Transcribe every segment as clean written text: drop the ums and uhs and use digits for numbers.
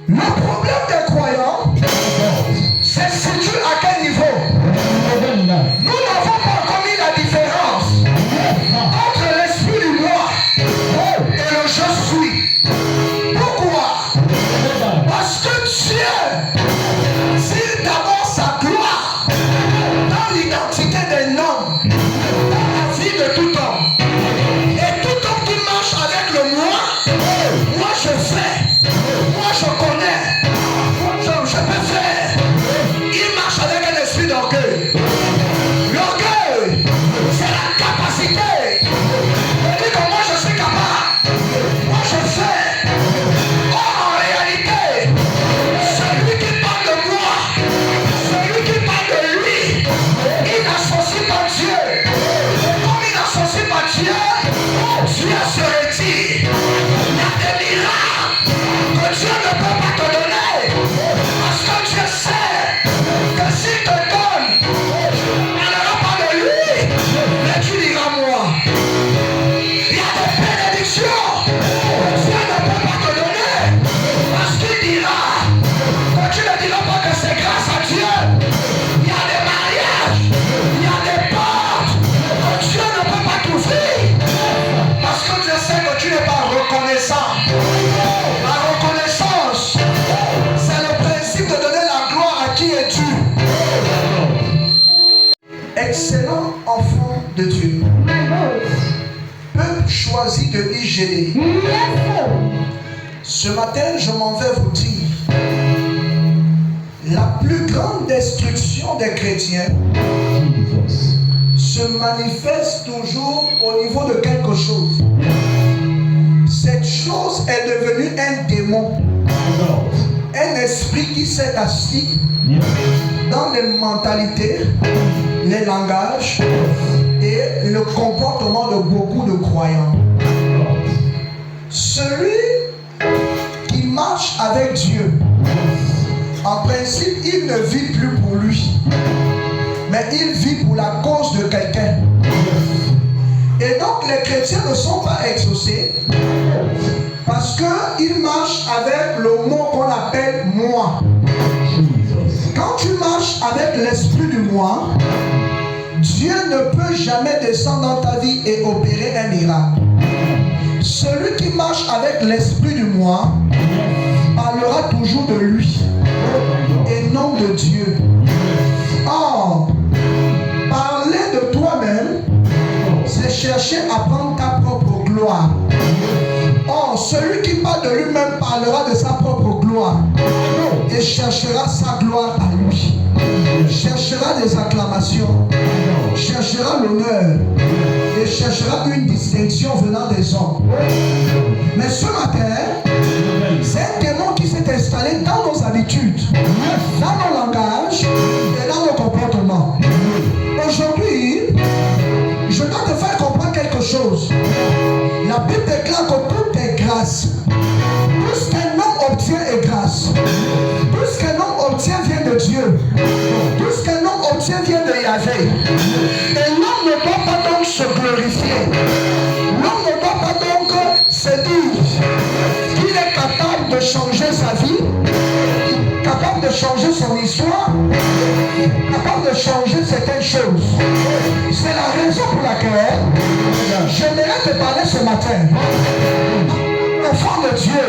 Le problème des croyants, c'est situé à quel niveau? Nous n'avons pas commis la différence entre l'esprit du moi et le je suis. Pourquoi? Parce que Dieu, s'il d'abord sa gloire dans l'identité des noms, dans la vie de tout homme, et tout homme qui marche avec le moi je fais, moi je connais, je peux faire, il marche avec un esprit d'orgueil. L'orgueil, c'est la capacité. Il dit que moi je suis capable, moi je fais. Or en réalité, celui qui parle de moi, celui qui parle de lui, il n'associe pas Dieu. Et comme il n'associe pas Dieu, Dieu se retire. Il y a des miracles que Dieu ne peut pas te donner. Parce que Dieu sait que s'il te donne, on n'aura pas de lui, mais tu diras moi. Il y a des bénédictions que Dieu ne peut pas te donner. Parce qu'il dira que tu ne diras pas que c'est grâce à Dieu. Il y a des mariages, il y a des portes que Dieu ne peut pas t'ouvrir. Parce que Dieu sait que tu n'es pas reconnaissant. La reconnaissance, c'est le principe de donner la gloire à qui est dû. Excellent enfant de Dieu. Peuple choisi de IGD. Ce matin, je m'en vais vous dire, la plus grande destruction des chrétiens se manifeste toujours au niveau de quelque chose. Cette chose est devenue un démon, un esprit qui s'est assis dans les mentalités, les langages et le comportement de beaucoup de croyants. Celui qui marche avec Dieu, en principe, il ne vit plus pour lui, mais il vit pour la cause de quelqu'un. Et donc les chrétiens ne sont pas exaucés parce qu'ils marchent avec le mot qu'on appelle moi. Quand tu marches avec l'esprit du moi, Dieu ne peut jamais descendre dans ta vie et opérer un miracle. Celui qui marche avec l'esprit du moi parlera toujours de lui et non de Dieu. Or, parler de toi-même, c'est chercher à prendre ta propre gloire. Or, celui qui parle de lui-même parlera de sa propre gloire et cherchera sa gloire à lui. Cherchera des acclamations, cherchera l'honneur et cherchera une distinction venant des hommes. Mais ce matin, c'est un démon qui s'est installé dans nos habitudes, dans nos langages et dans nos comportements. Aujourd'hui, je dois te faire comprendre quelque chose. La Bible déclare que tout est grâce. Tout ce qu'un homme obtient est grâce. Tout ce qu'un homme obtient vient de Dieu. Tout ce qu'un homme obtient vient de Yahvé. Et l'homme ne doit pas donc se glorifier. L'homme ne doit pas donc se dire qu'il est capable de changer sa vie, capable de changer son histoire, capable de changer certaines choses. C'est la raison pour laquelle j'aimerais te parler ce matin. Enfant de Dieu,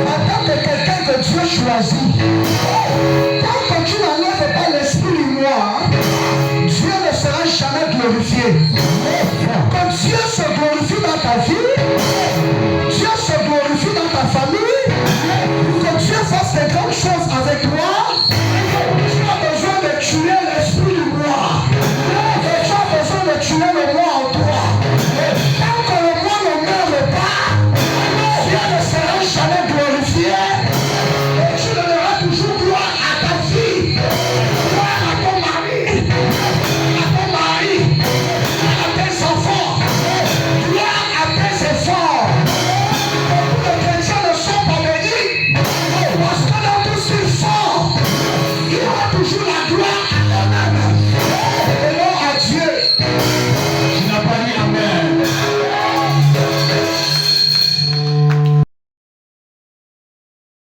en tant que quelqu'un que Dieu choisit, tant que tu n'enlèves pas l'esprit du moi, Dieu ne sera jamais glorifié. Que Dieu se glorifie dans ta vie, Dieu se glorifie dans ta famille, que Dieu fasse des grandes choses avec toi.